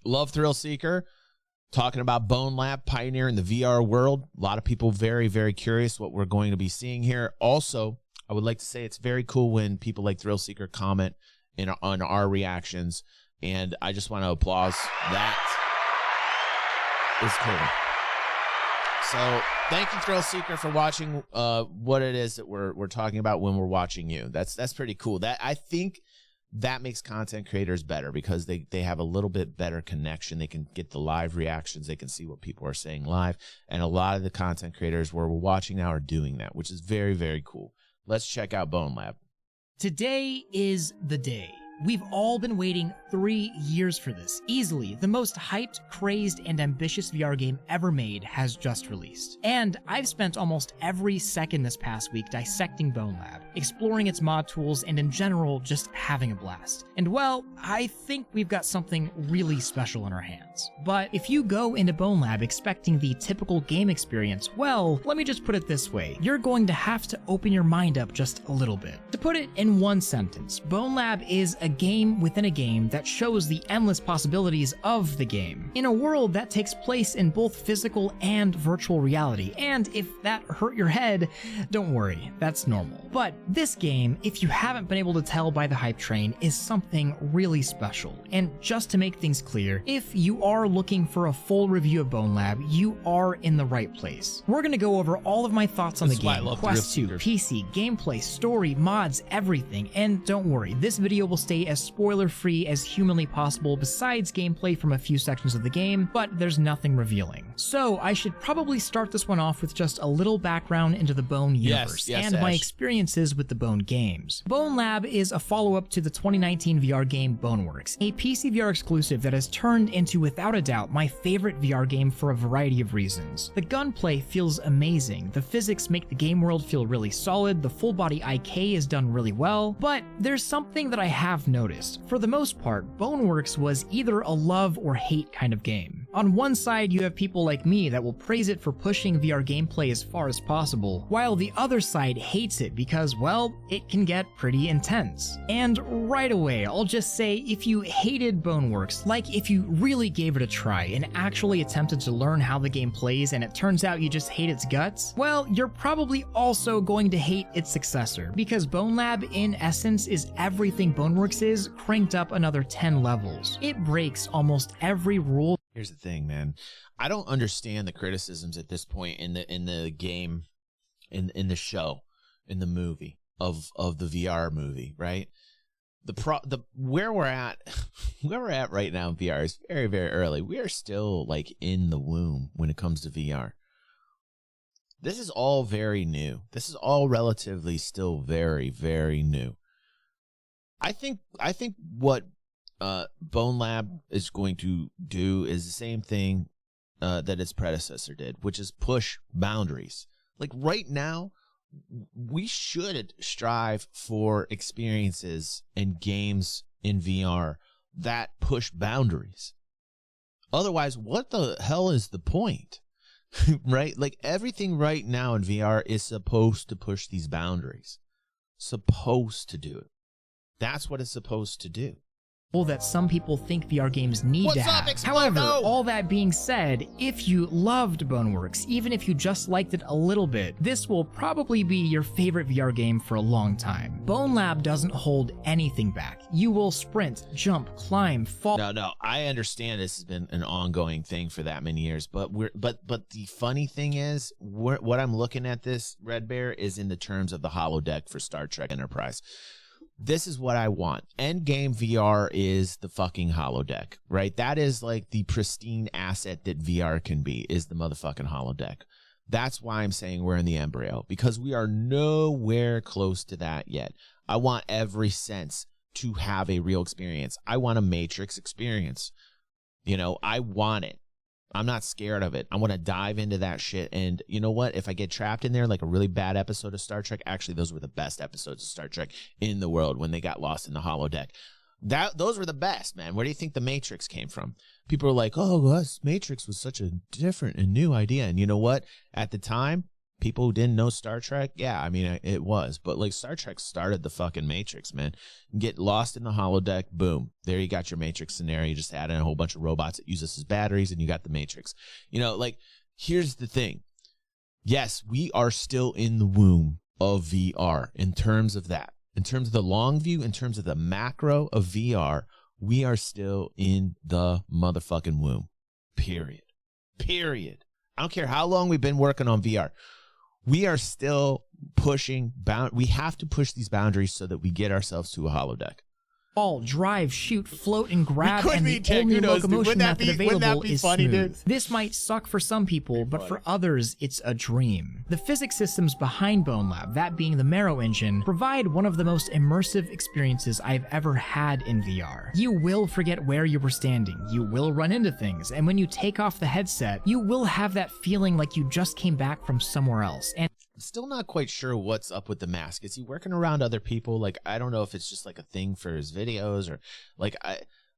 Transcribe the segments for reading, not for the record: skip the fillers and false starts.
love Thrill Seeker. Talking about BONELAB, pioneer in the VR world. A lot of people very, very curious what we're going to be seeing here. Also, I would like to say it's very cool when people like Thrill Seeker comment on our reactions, and I just want to applaud that. Is cool. So thank you, Thrill Seeker, for watching what it is that we're talking about when we're watching you. That's pretty cool. That I think that makes content creators better because they have a little bit better connection. They can get the live reactions. They can see what people are saying live. And a lot of the content creators where we're watching now are doing that, which is very, very cool. Let's check out BONELAB. Today is the day. We've all been waiting 3 years for this. Easily, the most hyped, crazed, and ambitious VR game ever made has just released. And I've spent almost every second this past week dissecting BONELAB, exploring its mod tools, and in general, just having a blast. And well, I think we've got something really special in our hands. But if you go into BONELAB expecting the typical game experience, well, let me just put it this way. You're going to have to open your mind up just a little bit. To put it in one sentence, BONELAB is a game within a game that shows the endless possibilities of the game, in a world that takes place in both physical and virtual reality. And if that hurt your head, don't worry, that's normal. But this game, if you haven't been able to tell by the hype train, is something really special. And just to make things clear, if you are looking for a full review of BONELAB, you are in the right place. We're gonna go over all of my thoughts on the game, Quest 2, PC, gameplay, story, mods, everything. And don't worry, this video will stay as spoiler-free as humanly possible besides gameplay from a few sections of the game, but there's nothing revealing. So I should probably start this one off with just a little background into the Bone universe and my experiences with the Bone games. BONELAB is a follow-up to the 2019 VR game Boneworks, a PC VR exclusive that has turned into, without a doubt, my favorite VR game for a variety of reasons. The gunplay feels amazing, the physics make the game world feel really solid, the full-body IK is done really well, but there's something that I have noticed. For the most part, Boneworks was either a love or hate kind of game. On one side, you have people like me that will praise it for pushing VR gameplay as far as possible, while the other side hates it because, well, it can get pretty intense. And right away, I'll just say, if you hated Boneworks, like if you really gave it a try and actually attempted to learn how the game plays and it turns out you just hate its guts, well, you're probably also going to hate its successor, because BONELAB in essence is everything Boneworks is cranked up another 10 levels. It breaks almost every rule. Here's the thing, man. I don't understand the criticisms at this point in the game, in the show, in the movie of the VR movie, right? Where we're at right now in VR is very, very early. We are still like in the womb when it comes to VR. This is all very new. This is all relatively still very, very new. I think what BONELAB is going to do is the same thing that its predecessor did, which is push boundaries. Like right now, we should strive for experiences and games in VR that push boundaries. Otherwise, what the hell is the point? Right? Like everything right now in VR is supposed to push these boundaries. Supposed to do it. That's what it's supposed to do. That some people think VR games need to have. However, all that being said, if you loved Boneworks, even if you just liked it a little bit, this will probably be your favorite VR game for a long time. BONELAB doesn't hold anything back. You will sprint, jump, climb, fall. No, I understand this has been an ongoing thing for that many years, but the funny thing is, what I'm looking at this, Red Bear, is in the terms of the holodeck for Star Trek Enterprise. This is what I want. Endgame VR is the fucking holodeck, right? That is like the pristine asset that VR can be, is the motherfucking holodeck. That's why I'm saying we're in the embryo, because we are nowhere close to that yet. I want every sense to have a real experience. I want a Matrix experience. You know, I want it. I'm not scared of it. I want to dive into that shit. And you know what? If I get trapped in there like a really bad episode of Star Trek, actually, those were the best episodes of Star Trek in the world when they got lost in the holodeck. Those were the best, man. Where do you think the Matrix came from? People are like, oh, Matrix was such a different and new idea. And you know what? At the time, People who didn't know Star Trek, yeah, I mean, it was. But, like, Star Trek started the fucking Matrix, man. Get lost in the holodeck, boom. There you got your Matrix scenario. You just add in a whole bunch of robots that use this as batteries, and you got the Matrix. You know, like, here's the thing. Yes, we are still in the womb of VR in terms of that. In terms of the long view, in terms of the macro of VR, we are still in the motherfucking womb. Period. Period. I don't care how long we've been working on VR. We are still pushing we have to push these boundaries so that we get ourselves to a holodeck. Fall, drive, shoot, float, and grab, and the Tech, only locomotion method available is funny, smooth. dude? This might suck for some people, but for others, it's a dream. The physics systems behind BONELAB, that being the Marrow engine, provide one of the most immersive experiences I've ever had in VR. You will forget where you were standing, you will run into things, and when you take off the headset, you will have that feeling like you just came back from somewhere else. And still not quite sure what's up with the mask. Is he working around other people? Like, I don't know if it's just like a thing for his videos or like,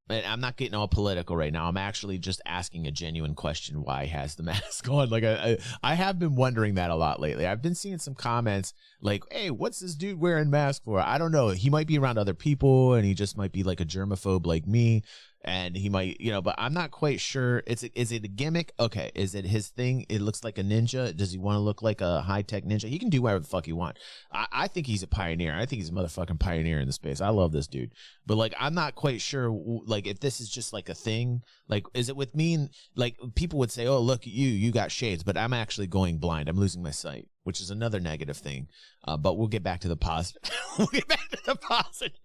I'm not getting all political right now. I'm actually just asking a genuine question why he has the mask on. Like, I have been wondering that a lot lately. I've been seeing some comments like, hey, what's this dude wearing mask for? I don't know. He might be around other people and he just might be like a germaphobe like me. And he might, you know, but I'm not quite sure. Is it a gimmick? Okay. Is it his thing? It looks like a ninja. Does he want to look like a high-tech ninja? He can do whatever the fuck he wants. I think he's a pioneer. I think he's a motherfucking pioneer in the space. I love this dude. But, like, I'm not quite sure, like, if this is just, like, a thing. Like, is it with me? And, like, people would say, oh, look at you got shades. But I'm actually going blind. I'm losing my sight, which is another negative thing. But we'll get back to the positive. We'll get back to the positive.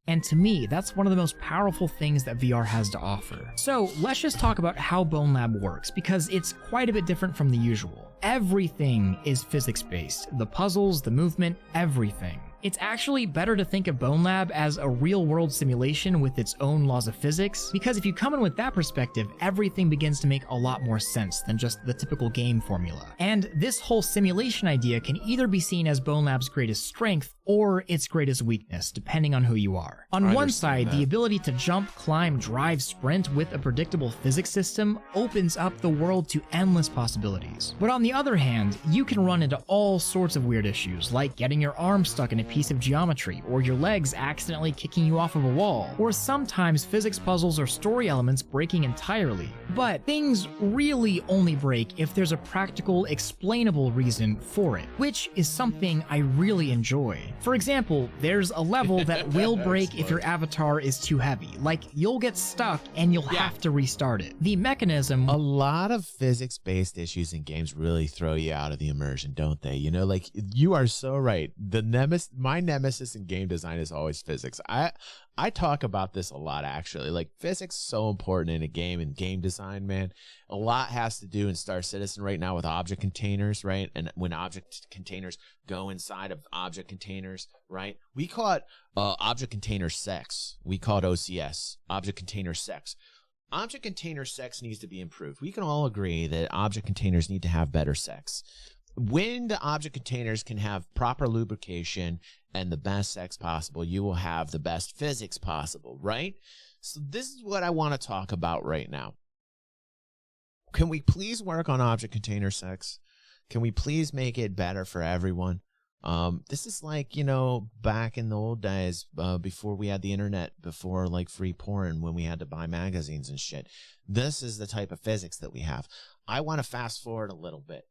And to me, that's one of the most powerful things that VR has to offer. So let's just talk about how BONELAB works, because it's quite a bit different from the usual. Everything is physics-based. The puzzles, the movement, everything. It's actually better to think of BONELAB as a real-world simulation with its own laws of physics, because if you come in with that perspective, everything begins to make a lot more sense than just the typical game formula. And this whole simulation idea can either be seen as BONELAB's greatest strength or its greatest weakness, depending on who you are. On one side, the ability to jump, climb, drive, sprint with a predictable physics system opens up the world to endless possibilities. But on the other hand, you can run into all sorts of weird issues, like getting your arm stuck in a piece of geometry, or your legs accidentally kicking you off of a wall, or sometimes physics puzzles or story elements breaking entirely. But things really only break if there's a practical, explainable reason for it, which is something I really enjoy. For example, there's a level that will break if your avatar is too heavy, like you'll get stuck and you'll have to restart it. The mechanism— a lot of physics-based issues in games really throw you out of the immersion, don't they? You know, like, you are so right. My nemesis in game design is always physics. I talk about this a lot, actually. Like, physics is so important in a game and game design, man. A lot has to do in Star Citizen right now with object containers, right? And when object containers go inside of object containers, right? We call it object container sex. We call it OCS, object container sex. Object container sex needs to be improved. We can all agree that object containers need to have better sex. When the object containers can have proper lubrication and the best sex possible, you will have the best physics possible, right? So this is what I want to talk about right now. Can we please work on object container sex? Can we please make it better for everyone? This is like, you know, back in the old days, before we had the internet, before like free porn, when we had to buy magazines and shit. This is the type of physics that we have. I want to fast forward a little bit.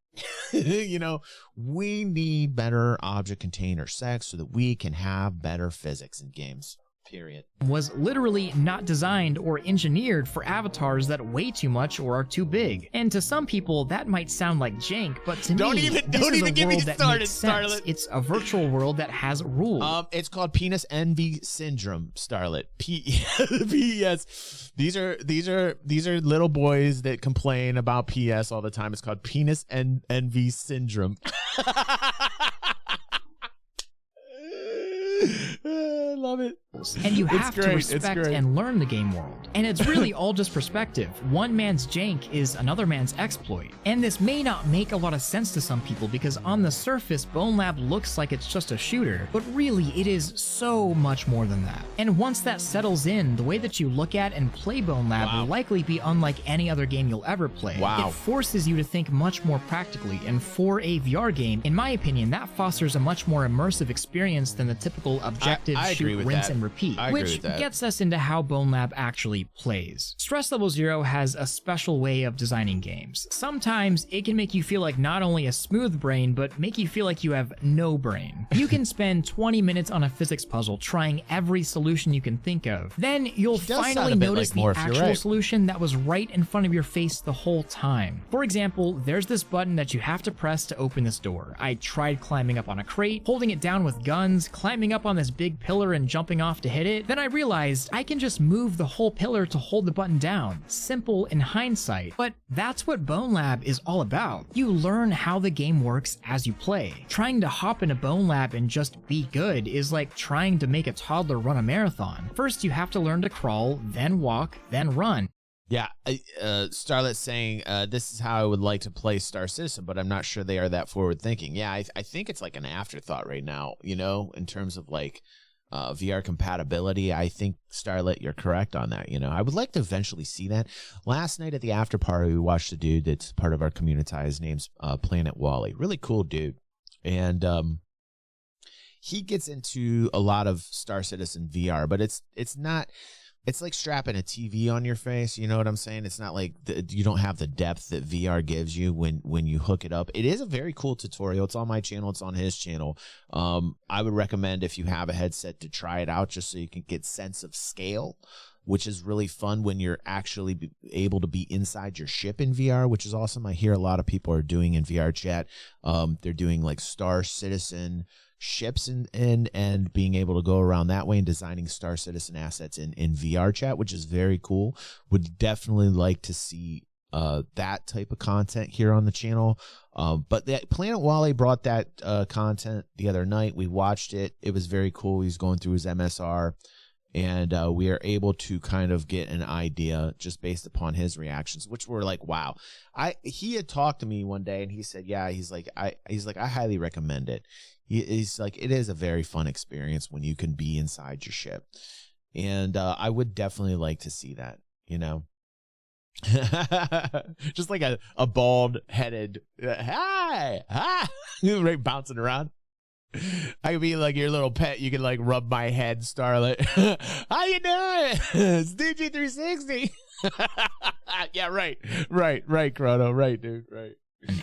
You know, we need better object container sex so that we can have better physics in games. Period. Was literally not designed or engineered for avatars that weigh too much or are too big. And to some people, that might sound like jank, but to me, this is a world that makes sense. It's a virtual world that has rules. It's called penis envy syndrome, Starlet. PS. These are little boys that complain about PS all the time. It's called penis envy syndrome. I love it. and you have to great. respect and learn the game world. And it's really all just perspective. One man's jank is another man's exploit. And this may not make a lot of sense to some people because on the surface, BONELAB looks like it's just a shooter, but really it is so much more than that. And once that settles in, the way that you look at and play BONELAB will likely be unlike any other game you'll ever play. It forces you to think much more practically, and for a VR game, in my opinion, that fosters a much more immersive experience than the typical objective shoot, rinse, and repeat, which gets us into how BONELAB actually plays. Stress Level Zero has a special way of designing games. Sometimes it can make you feel like not only a smooth brain, but make you feel like you have no brain. You can spend 20 minutes on a physics puzzle trying every solution you can think of. Then you'll finally notice the actual solution that was right in front of your face the whole time. For example, there's this button that you have to press to open this door. I tried climbing up on a crate, holding it down with guns, climbing up on this big pillar and jumping off to hit it. Then I realized I can just move the whole pillar to hold the button down. Simple in hindsight, but that's what BONELAB is all about. You learn how the game works as you play. Trying to hop in a BONELAB and just be good is like trying to make a toddler run a marathon. First, you have to learn to crawl, then walk, then run. Yeah, Starlet's saying, this is how I would like to play Star Citizen, but I'm not sure they are that forward thinking. Yeah, I think it's like an afterthought right now, you know, in terms of like VR compatibility. I think, Starlet, you're correct on that. You know, I would like to eventually see that. Last night at the after party, we watched a dude that's part of our community. His name's Planet Wally. Really cool dude. And he gets into a lot of Star Citizen VR, but it's not... It's like strapping a TV on your face, you know what I'm saying? It's not like you don't have the depth that VR gives you when you hook it up. It is a very cool tutorial. It's on my channel. It's on his channel. I would recommend, if you have a headset, to try it out just so you can get sense of scale, which is really fun when you're actually able to be inside your ship in VR, which is awesome. I hear a lot of people are doing in VR chat. They're doing like Star Citizen ships and being able to go around that way and designing Star Citizen assets in VR chat, which is very cool. Would definitely like to see that type of content here on the channel. But Planet Wally brought that content the other night. We watched it. It was very cool. He's going through his MSR, and we are able to kind of get an idea just based upon his reactions, which were like, wow. He had talked to me one day and he said, yeah, he's like, I highly recommend it. He's like, it is a very fun experience when you can be inside your ship. And I would definitely like to see that, you know. Just like a bald headed hi right, bouncing around. I could be like your little pet. You can like rub my head, Starlet. How you doing? It's DG360. Yeah, right, Chrono, right, dude, right.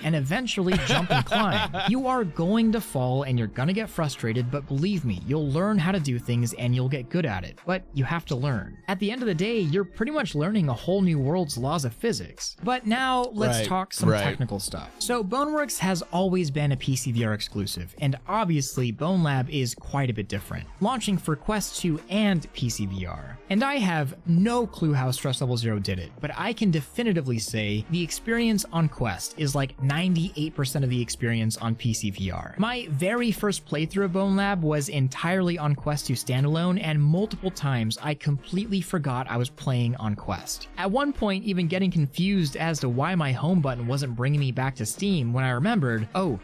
And eventually jump and climb. You are going to fall and you're gonna get frustrated, but believe me, you'll learn how to do things and you'll get good at it. But you have to learn. At the end of the day, you're pretty much learning a whole new world's laws of physics. But now let's talk some technical stuff. So Boneworks has always been a PC VR exclusive, and obviously BONELAB is quite a bit different, launching for Quest 2 and PC VR. And I have no clue how Stress Level Zero did it, but I can definitively say the experience on Quest is like 98% of the experience on PC VR. My very first playthrough of BONELAB was entirely on Quest 2 standalone, and multiple times I completely forgot I was playing on Quest. At one point, even getting confused as to why my home button wasn't bringing me back to Steam when I remembered, oh,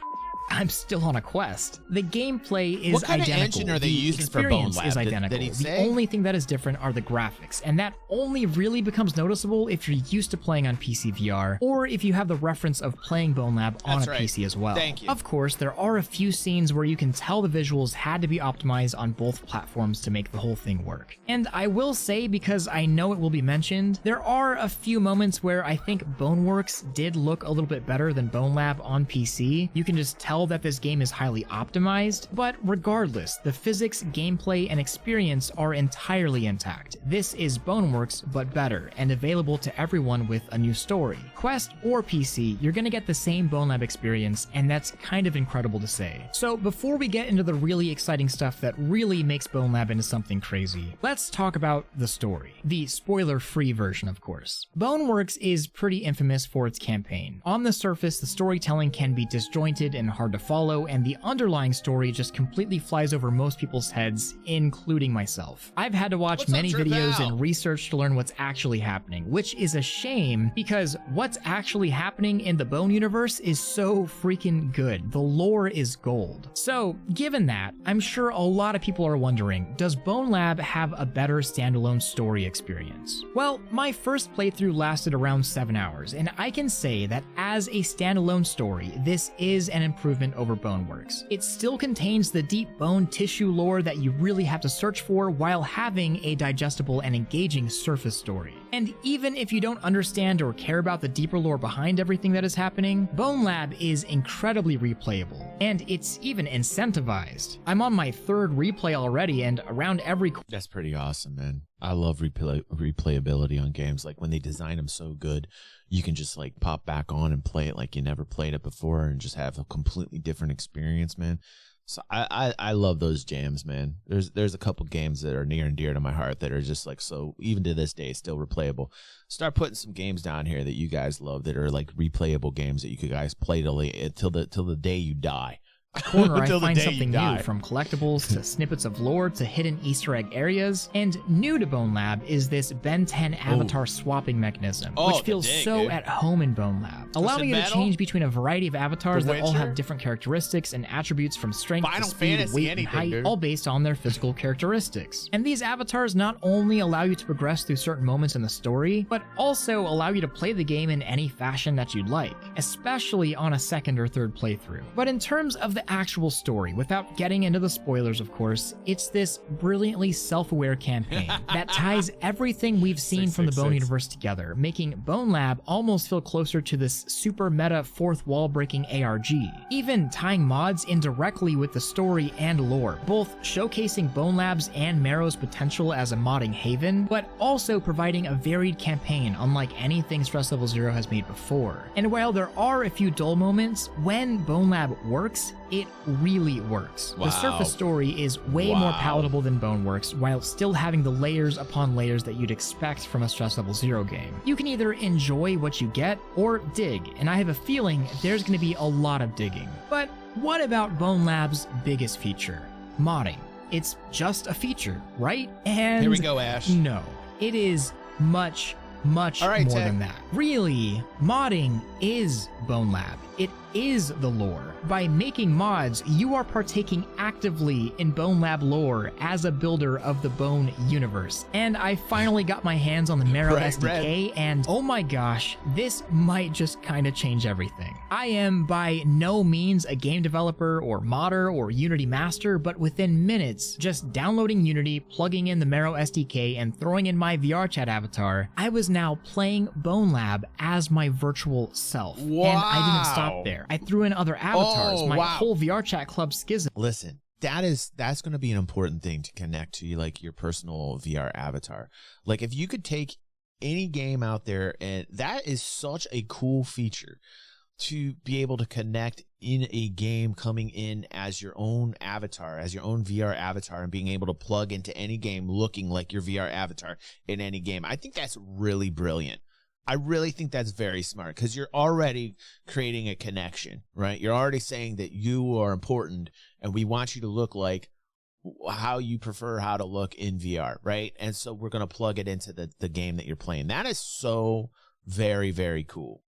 I'm still on a Quest. The gameplay is identical. What kind of engine are they using for BONELAB? The experience is identical. The only thing that is different are the graphics, and that only really becomes noticeable if you're used to playing on PC VR, or if you have the reference of playing BONELAB on a PC as well. Thank you. Of course, there are a few scenes where you can tell the visuals had to be optimized on both platforms to make the whole thing work. And I will say, because I know it will be mentioned, there are a few moments where I think Boneworks did look a little bit better than BONELAB on PC. You can just tell that this game is highly optimized, but regardless, the physics, gameplay, and experience are entirely intact. This is Boneworks, but better, and available to everyone with a new story. Quest or PC, you're gonna get the same BONELAB experience, and that's kind of incredible to say. So before we get into the really exciting stuff that really makes BONELAB into something crazy, let's talk about the story. The spoiler-free version, of course. Boneworks is pretty infamous for its campaign. On the surface, the storytelling can be disjointed and hard hard to follow, and the underlying story just completely flies over most people's heads, including myself. I've had to watch many videos and research to learn what's actually happening, which is a shame because what's actually happening in the Bone universe is so freaking good. The lore is gold. So, given that, I'm sure a lot of people are wondering, does BONELAB have a better standalone story experience? Well, my first playthrough lasted around 7 hours, and I can say that as a standalone story, this is an improvement over Boneworks. It still contains the deep bone tissue lore that you really have to search for while having a digestible and engaging surface story. And even if you don't understand or care about the deeper lore behind everything that is happening, BONELAB is incredibly replayable, and it's even incentivized. I'm on my 3rd replay already, and around every... That's pretty awesome, man. I love replayability on games. Like when they design them so good, you can just like pop back on and play it like you never played it before and just have a completely different experience, man. So I love those jams, man. There's a couple games that are near and dear to my heart that are just like, so even to this day still replayable. Start putting some games down here that you guys love that are like replayable games that you could guys play till the day you die. Corner, I find something new, from collectibles to snippets of lore to hidden Easter egg areas. And new to BONELAB is this Ben 10 avatar swapping mechanism, which feels so at home in BONELAB, allowing you to change between a variety of avatars that all have different characteristics and attributes from strength to speed, weight, and height, all based on their physical characteristics. And these avatars not only allow you to progress through certain moments in the story, but also allow you to play the game in any fashion that you'd like, especially on a 2nd or 3rd playthrough. But in terms of the actual story, without getting into the spoilers of course, it's this brilliantly self-aware campaign that ties everything we've seen from the Bone universe together, making BONELAB almost feel closer to this super meta 4th wall breaking ARG, even tying mods in directly with the story and lore, both showcasing BONELAB's and Marrow's potential as a modding haven, but also providing a varied campaign unlike anything Stress Level 0 has made before. And while there are a few dull moments, when BONELAB works, it really works. The surface story is way more palatable than Boneworks, while still having the layers upon layers that you'd expect from a Stress Level 0 game. You can either enjoy what you get, or dig, and I have a feeling there's going to be a lot of digging. But what about BONELAB's biggest feature? Modding. It's just a feature, right? And here we go, Ash. No, it is much more than that. Really, modding is BONELAB. It is the lore. By making mods, you are partaking actively in BONELAB lore as a builder of the Bone universe. And I finally got my hands on the Marrow SDK, and oh my gosh, this might just kind of change everything. I am by no means a game developer or modder or Unity master, but within minutes, just downloading Unity, plugging in the Marrow SDK, and throwing in my VR chat avatar, I was now playing BONELAB as my virtual self. Wow. And I didn't stop there. I threw in other avatars, my whole VR chat club schism. Listen, that's going to be an important thing to connect to like your personal VR avatar. Like if you could take any game out there, and that is such a cool feature to be able to connect in a game coming in as your own avatar, as your own VR avatar, and being able to plug into any game looking like your VR avatar in any game. I think that's really brilliant. I really think that's very smart because you're already creating a connection, right? You're already saying that you are important and we want you to look like how you prefer how to look in VR, right? And so we're going to plug it into the game that you're playing. That is so very, very cool.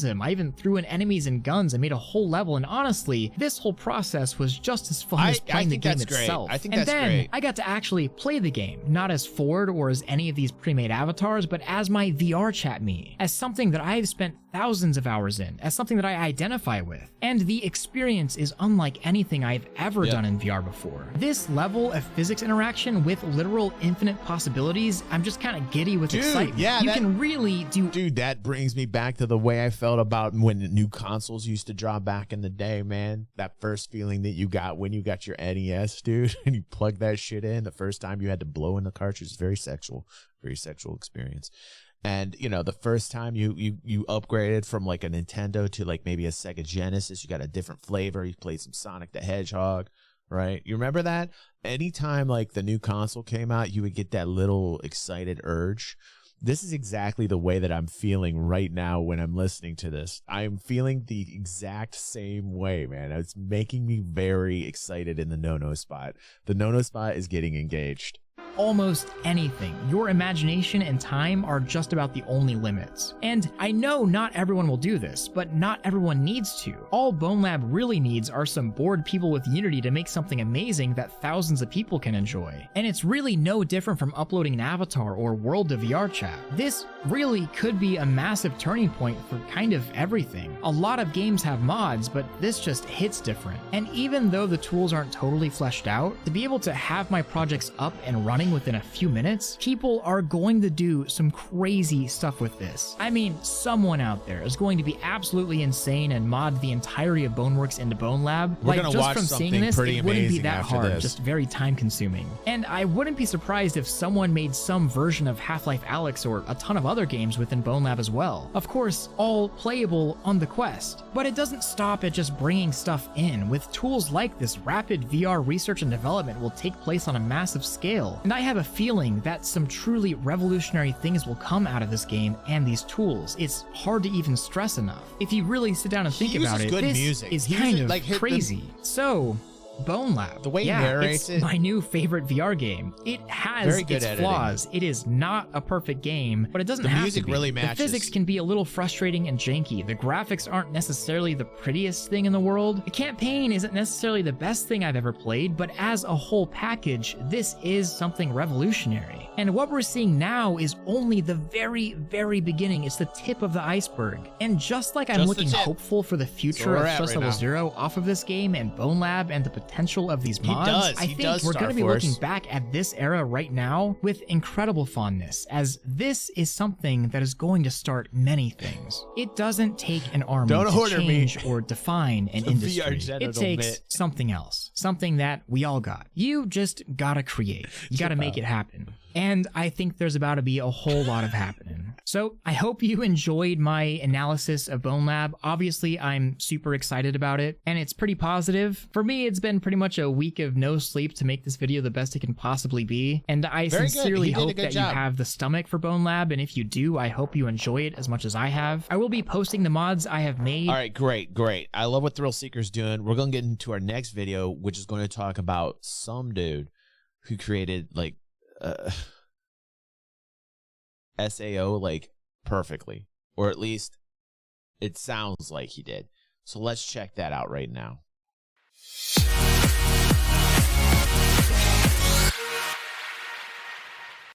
I even threw in enemies and guns and made a whole level, and honestly, this whole process was just as fun as playing the game itself. I think that's great. And then I got to actually play the game, not as Ford or as any of these pre-made avatars, but as my VR chat me, as something that I've spent thousands of hours in, as something that I identify with. And the experience is unlike anything I've ever done in VR before. This level of physics interaction with literal infinite possibilities, I'm just kind of giddy with excitement. Yeah, you can really do... Dude, that brings me back to the way I felt about when new consoles used to drop back in the day, man. That first feeling that you got when you got your NES, dude, and you plugged that shit in the first time you had to blow in the cartridge. Very sexual experience. And you know, the first time you upgraded from like a Nintendo to like maybe a Sega Genesis, you got a different flavor. You played some Sonic the Hedgehog, right? You remember that? Anytime like the new console came out, you would get that little excited urge. This is exactly the way that I'm feeling right now when I'm listening to this. I'm feeling the exact same way, man. It's making me very excited in the no-no spot. The no-no spot is getting engaged. Almost anything. Your imagination and time are just about the only limits. And I know not everyone will do this, but not everyone needs to. All BONELAB really needs are some bored people with Unity to make something amazing that thousands of people can enjoy. And it's really no different from uploading an avatar or world to VR chat. This really could be a massive turning point for kind of everything. A lot of games have mods, but this just hits different. And even though the tools aren't totally fleshed out, to be able to have my projects up and running within a few minutes, people are going to do some crazy stuff with this. I mean, someone out there is going to be absolutely insane and mod the entirety of Boneworks into BONELAB. We're gonna just watch from something seeing this, pretty it wouldn't be amazing that after hard, this. just very time consuming. And I wouldn't be surprised if someone made some version of Half-Life Alyx or a ton of other games within BONELAB as well. Of course, all playable on the Quest. But it doesn't stop at just bringing stuff in. With tools like this, rapid VR research and development will take place on a massive scale. And I have a feeling that some truly revolutionary things will come out of this game and these tools. It's hard to even stress enough. If you really sit down and think about it, good this music. is He kind uses, of like, crazy. So, BONELAB. The way he yeah, narrates it's it. my new favorite VR game. It has Very good its editing. flaws. It is not a perfect game, but it doesn't The have music to be. really The matches. physics can be a little frustrating and janky. The graphics aren't necessarily the prettiest thing in the world. The campaign isn't necessarily the best thing I've ever played, but as a whole package, this is something revolutionary. And what we're seeing now is only the very, very beginning. It's the tip of the iceberg. And just like I'm Just the looking tip. hopeful for the future where of we're at Stress right Level now. 0 off of this game and BONELAB and the potential of these mods, I think we're Star going to be Force. looking back at this era right now with incredible fondness, as this is something that is going to start many things. It doesn't take an army Don't to order me. change or define an The industry. VR It genital takes bit. something else, something that we all got. You just gotta create. You gotta make it happen. And I think there's about to be a whole lot of happening. So I hope you enjoyed my analysis of BONELAB. Obviously, I'm super excited about it, and it's pretty positive. For me, it's been pretty much a week of no sleep to make this video the best it can possibly be. And I Very good. sincerely He did a hope good that job. you have the stomach for BONELAB, and if you do, I hope you enjoy it as much as I have. I will be posting the mods I have made. All right, great. I love what Thrill Seeker's doing. We're going to get into our next video, which is going to talk about some dude who created like SAO like perfectly, or at least it sounds like he did. So let's check that out right now.